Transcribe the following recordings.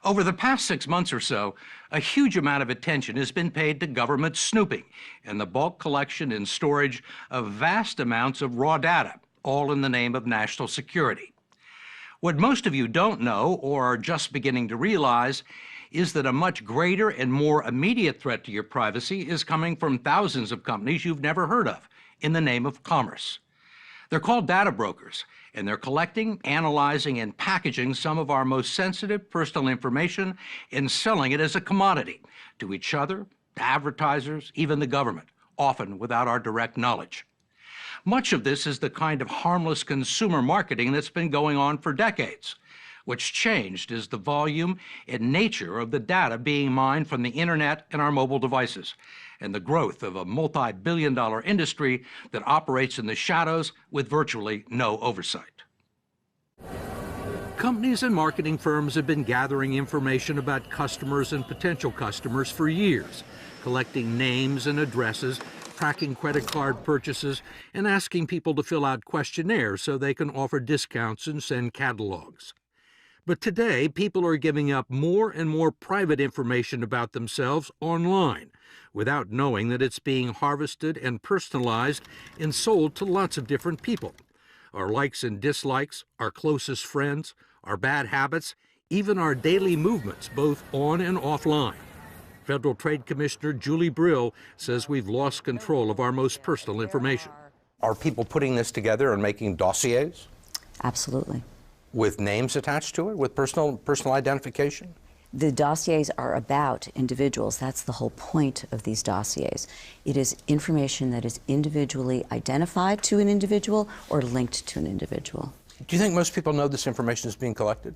Over the past 6 months or so, a huge amount of attention has been paid to government snooping and the bulk collection and storage of vast amounts of raw data, all in the name of national security. What most of you don't know or are just beginning to realize is that a much greater and more immediate threat to your privacy is coming from thousands of companies you've never heard of in the name of commerce. They're called data brokers, and they're collecting, analyzing, and packaging some of our most sensitive personal information and selling it as a commodity to each other, to advertisers, even the government, often without our direct knowledge. Much of this is the kind of harmless consumer marketing that's been going on for decades. What's changed is the volume and nature of the data being mined from the internet and our mobile devices, and the growth of a multi-billion-dollar industry that operates in the shadows with virtually no oversight. Companies and marketing firms have been gathering information about customers and potential customers for years, collecting names and addresses, tracking credit card purchases, and asking people to fill out questionnaires so they can offer discounts and send catalogs. But today, people are giving up more and more private information about themselves online without knowing that it's being harvested and personalized and sold to lots of different people. Our likes and dislikes, our closest friends, our bad habits, even our daily movements, both on and offline. Federal Trade Commissioner Julie Brill says we've lost control of our most personal information. Are people putting this together and making dossiers? Absolutely. With names attached to it, with personal identification? The dossiers are about individuals. That's the whole point of these dossiers. It is information that is individually identified to an individual or linked to an individual. Do you think most people know this information is being collected?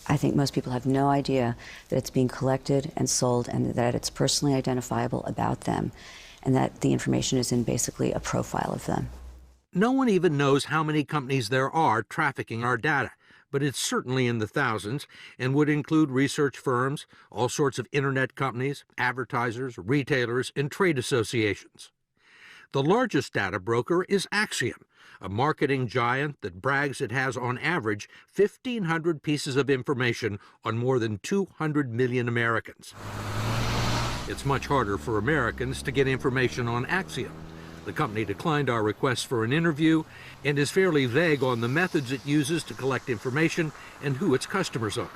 I think most people have no idea that it's being collected and sold and that it's personally identifiable about them and that the information is in basically a profile of them. No one even knows how many companies there are trafficking our data, but it's certainly in the thousands and would include research firms, all sorts of internet companies, advertisers, retailers, and trade associations. The largest data broker is Acxiom, a marketing giant that brags it has on average 1,500 pieces of information on more than 200 million Americans. It's much harder for Americans to get information on Acxiom. The company declined our request for an interview and is fairly vague on the methods it uses to collect information and who its customers are.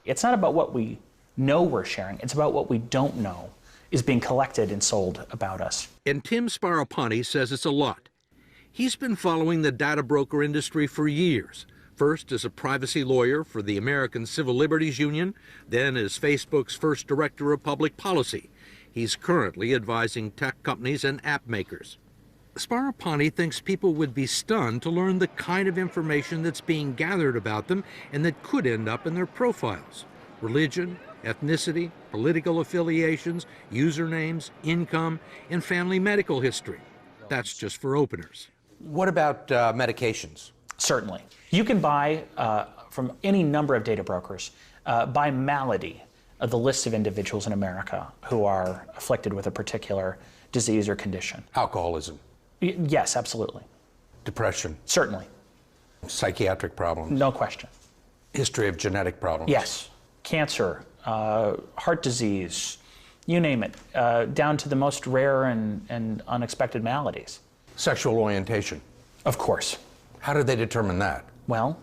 It's not about what we know we're sharing, it's about what we don't know is being collected and sold about us. And Tim Sparapani says it's a lot. He's been following the data broker industry for years, first as a privacy lawyer for the American Civil Liberties Union, then as Facebook's first director of public policy. He's currently advising tech companies and app makers. Sparapani thinks people would be stunned to learn the kind of information that's being gathered about them and that could end up in their profiles. Religion, ethnicity, political affiliations, usernames, income, and family medical history. That's just for openers. What about medications? Certainly. You can buy from any number of data brokers by malady the list of individuals in America who are afflicted with a particular disease or condition. Alcoholism? Yes, absolutely. Depression? Certainly. Psychiatric problems? No question. History of genetic problems? Yes. Cancer, heart disease, you name it, down to the most rare and unexpected maladies. Sexual orientation? Of course. How did they determine that? Well,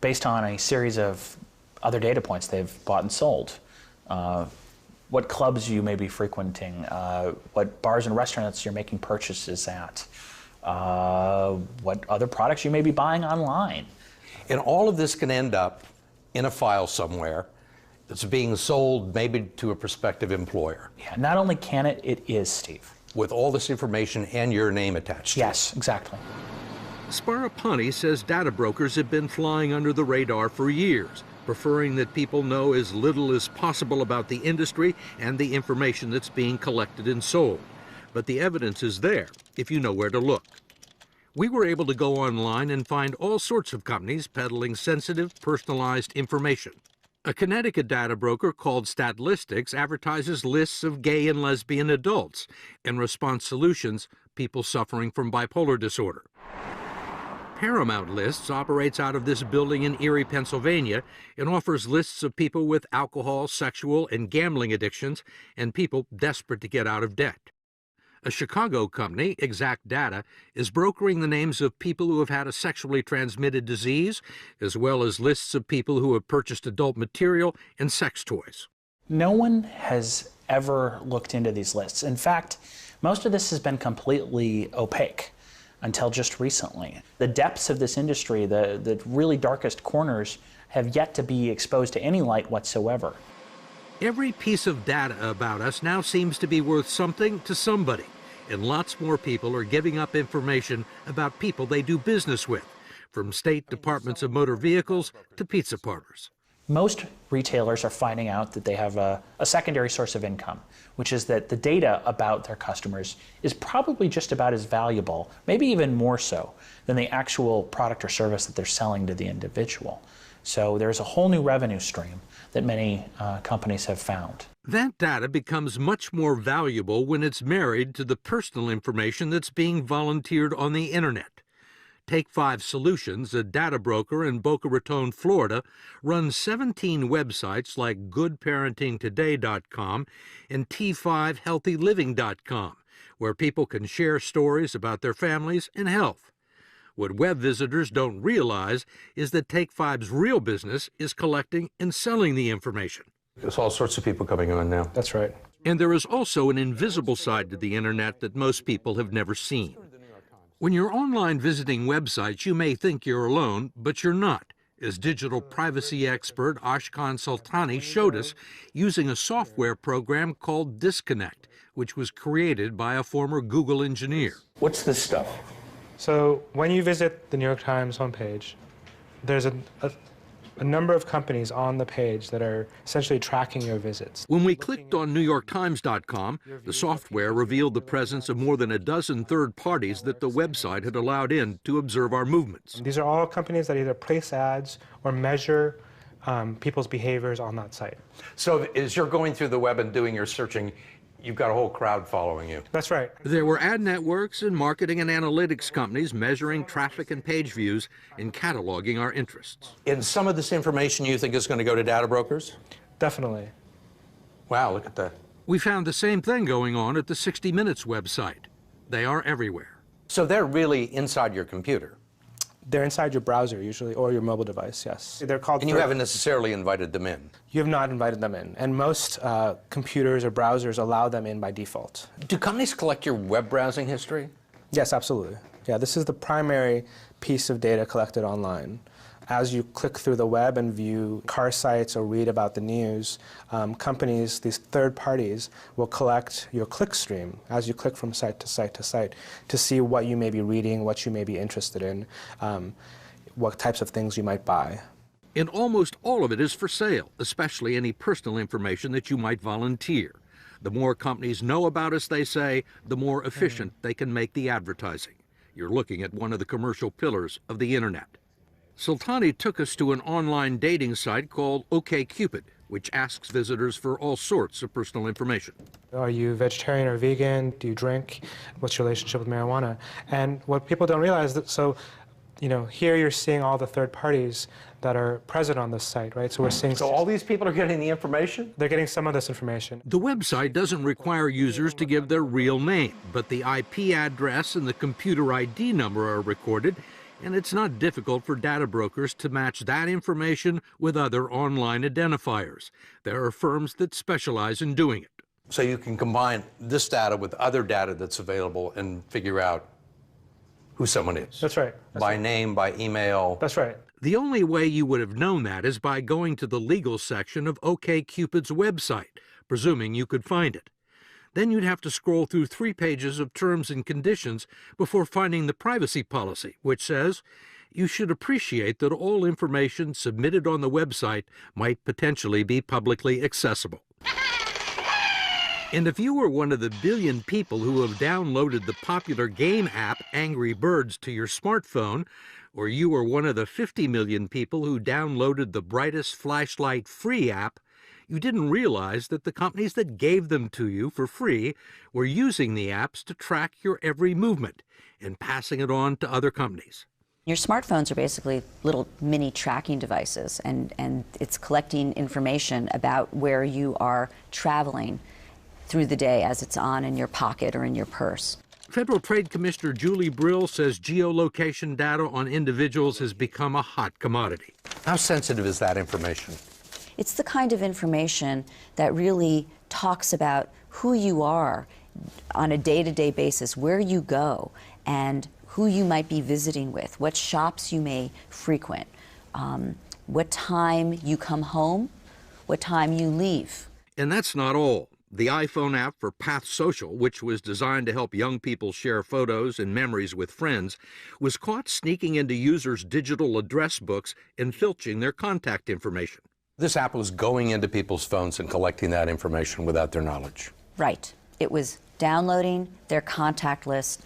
based on a series of other data points they've bought and sold. What clubs you may be frequenting, what bars and restaurants you're making purchases at, what other products you may be buying online. And all of this can end up in a file somewhere that's being sold maybe to a prospective employer. Yeah, not only can it, it is, Steve. With all this information and your name attached to it. Yes, exactly. Sparapani says data brokers have been flying under the radar for years, preferring that people know as little as possible about the industry and the information that's being collected and sold. But the evidence is there, if you know where to look. We were able to go online and find all sorts of companies peddling sensitive, personalized information. A Connecticut data broker called Statlistics advertises lists of gay and lesbian adults and Response Solutions, people suffering from bipolar disorder. Paramount Lists operates out of this building in Erie, Pennsylvania, and offers lists of people with alcohol, sexual, and gambling addictions, and people desperate to get out of debt. A Chicago company, Exact Data, is brokering the names of people who have had a sexually transmitted disease, as well as lists of people who have purchased adult material and sex toys. No one has ever looked into these lists. In fact, most of this has been completely opaque until just recently. The depths of this industry, the really darkest corners, have yet to be exposed to any light whatsoever. Every piece of data about us now seems to be worth something to somebody, and lots more people are giving up information about people they do business with, from state departments of motor vehicles to pizza parlors. Most retailers are finding out that they have a secondary source of income, which is that the data about their customers is probably just about as valuable, maybe even more so, than the actual product or service that they're selling to the individual. So there's a whole new revenue stream that many companies have found. That data becomes much more valuable when it's married to the personal information that's being volunteered on the internet. Take 5 Solutions, a data broker in Boca Raton, Florida, runs 17 websites like GoodParentingToday.com and T5HealthyLiving.com, where people can share stories about their families and health. What web visitors don't realize is that Take 5's real business is collecting and selling the information. There's all sorts of people coming on now. That's right. And there is also an invisible side to the internet that most people have never seen. When you're online visiting websites, you may think you're alone, but you're not, as digital privacy expert Ashkan Sultani showed us using a software program called Disconnect, which was created by a former Google engineer. What's this stuff? So when you visit the New York Times homepage, there's a number of companies on the page that are essentially tracking your visits. When we clicked on NewYorkTimes.com, the software revealed the presence of more than a dozen third parties that the website had allowed in to observe our movements. These are all companies that either place ads or measure people's behaviors on that site. So as you're going through the web and doing your searching, you've got a whole crowd following you. That's right. There were ad networks and marketing and analytics companies measuring traffic and page views and cataloging our interests. And some of this information you think is going to go to data brokers? Definitely. Wow, look at that. We found the same thing going on at the 60 Minutes website. They are everywhere. So they're really inside your computer. They're inside your browser usually, or your mobile device, yes. They're called. And you haven't necessarily invited them in. You have not invited them in, and most computers or browsers allow them in by default. Do companies collect your web browsing history? Yes, absolutely. Yeah, this is the primary piece of data collected online. As you click through the web and view car sites or read about the news, companies, these third parties, will collect your click stream as you click from site to site to site to see what you may be reading, what you may be interested in, what types of things you might buy. And almost all of it is for sale, especially any personal information that you might volunteer. The more companies know about us, they say, the more efficient they can make the advertising. You're looking at one of the commercial pillars of the internet. Sultani took us to an online dating site called OkCupid, which asks visitors for all sorts of personal information. Are you vegetarian or vegan? Do you drink? What's your relationship with marijuana? And what people don't realize, here you're seeing all the third parties that are present on this site, right? So we're seeing. So all these people are getting the information? They're getting some of this information. The website doesn't require users to give their real name, but the IP address and the computer ID number are recorded, and it's not difficult for data brokers to match that information with other online identifiers. There are firms that specialize in doing it. So you can combine this data with other data that's available and figure out who someone is. That's right. By name, by email. That's right. The only way you would have known that is by going to the legal section of OkCupid's website, presuming you could find it. Then you'd have to scroll through 3 pages of terms and conditions before finding the privacy policy, which says you should appreciate that all information submitted on the website might potentially be publicly accessible. And if you were one of the billion people who have downloaded the popular game app Angry Birds to your smartphone, or you were one of the 50 million people who downloaded the Brightest Flashlight free app, you didn't realize that the companies that gave them to you for free were using the apps to track your every movement and passing it on to other companies. Your smartphones are basically little mini tracking devices, and it's collecting information about where you are traveling through the day as it's on in your pocket or in your purse. Federal Trade Commissioner Julie Brill says geolocation data on individuals has become a hot commodity. How sensitive is that information? It's the kind of information that really talks about who you are on a day-to-day basis, where you go, and who you might be visiting with, what shops you may frequent, what time you come home, what time you leave. And that's not all. The iPhone app for Path Social, which was designed to help young people share photos and memories with friends, was caught sneaking into users' digital address books and filching their contact information. This app was going into people's phones and collecting that information without their knowledge. Right. It was downloading their contact list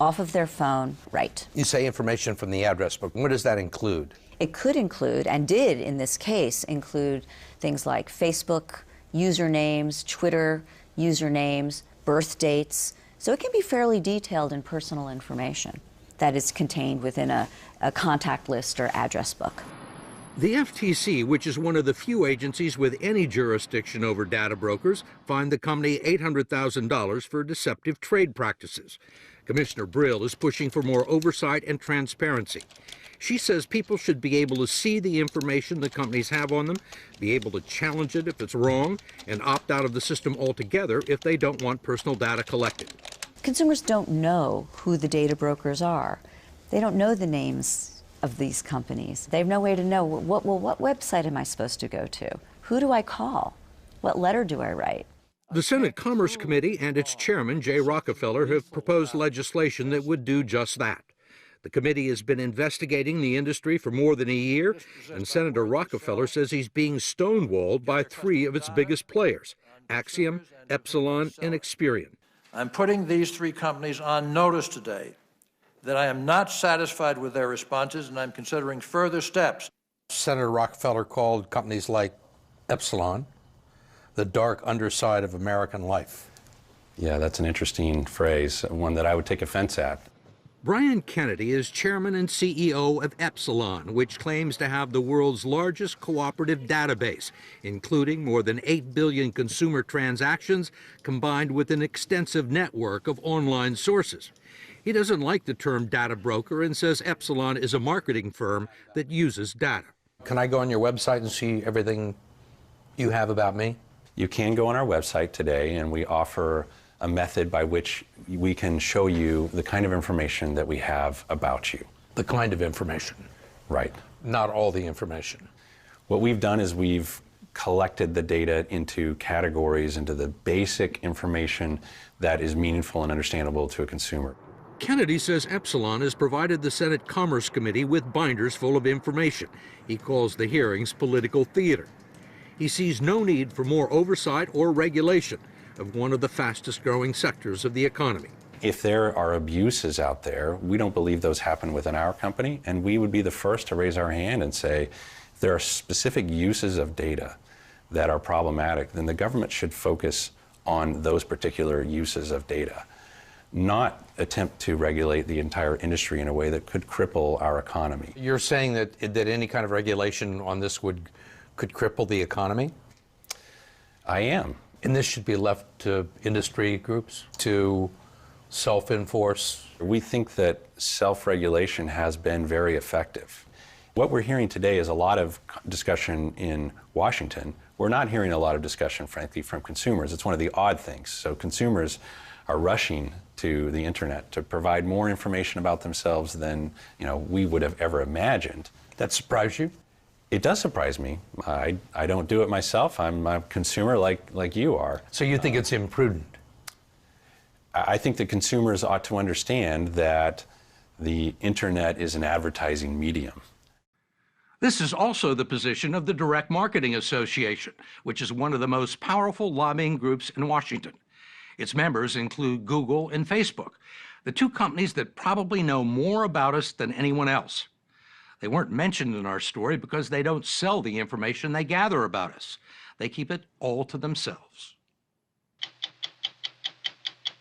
off of their phone. Right. You say information from the address book. What does that include? It could include, and did in this case, include things like Facebook usernames, Twitter usernames, birth dates. So it can be fairly detailed and personal information that is contained within a contact list or address book. The FTC, which is one of the few agencies with any jurisdiction over data brokers, fined the company $800,000 for deceptive trade practices. Commissioner Brill is pushing for more oversight and transparency. She says people should be able to see the information the companies have on them, be able to challenge it if it's wrong, and opt out of the system altogether if they don't want personal data collected. Consumers don't know who the data brokers are. They don't know the names of these companies. They have no way to know, what website am I supposed to go to? Who do I call? What letter do I write? The Senate Commerce Committee and its chairman, Jay Rockefeller, have proposed legislation that would do just that. The committee has been investigating the industry for more than a year, and Senator Rockefeller says he's being stonewalled by three of its biggest players, Acxiom, Epsilon, and Experian. I'm putting these three companies on notice today that I am not satisfied with their responses, and I'm considering further steps. Senator Rockefeller called companies like Epsilon the dark underside of American life. Yeah, that's an interesting phrase, one that I would take offense at. Brian Kennedy is chairman and CEO of Epsilon, which claims to have the world's largest cooperative database, including more than 8 billion consumer transactions combined with an extensive network of online sources. He doesn't like the term data broker and says Epsilon is a marketing firm that uses data. Can I go on your website and see everything you have about me? You can go on our website today, and we offer a method by which we can show you the kind of information that we have about you. The kind of information. Right. Not all the information. What we've done is we've collected the data into categories, into the basic information that is meaningful and understandable to a consumer. Kennedy says Epsilon has provided the Senate Commerce Committee with binders full of information. He calls the hearings political theater. He sees no need for more oversight or regulation of one of the fastest growing sectors of the economy. If there are abuses out there, we don't believe those happen within our company, and we would be the first to raise our hand and say, if there are specific uses of data that are problematic, then the government should focus on those particular uses of data, not attempt to regulate the entire industry in a way that could cripple our economy. You're saying that any kind of regulation on this could cripple the economy? I am. And this should be left to industry groups to self-enforce? We think that self-regulation has been very effective. What we're hearing today is a lot of discussion in Washington. We're not hearing a lot of discussion, frankly, from consumers. It's one of the odd things. So consumers are rushing to the internet to provide more information about themselves than we would have ever imagined. That surprised you? It does surprise me. I don't do it myself. I'm a consumer like you are. So you think it's imprudent? I think that consumers ought to understand that the internet is an advertising medium. This is also the position of the Direct Marketing Association, which is one of the most powerful lobbying groups in Washington. Its members include Google and Facebook, the two companies that probably know more about us than anyone else. They weren't mentioned in our story because they don't sell the information they gather about us. They keep it all to themselves.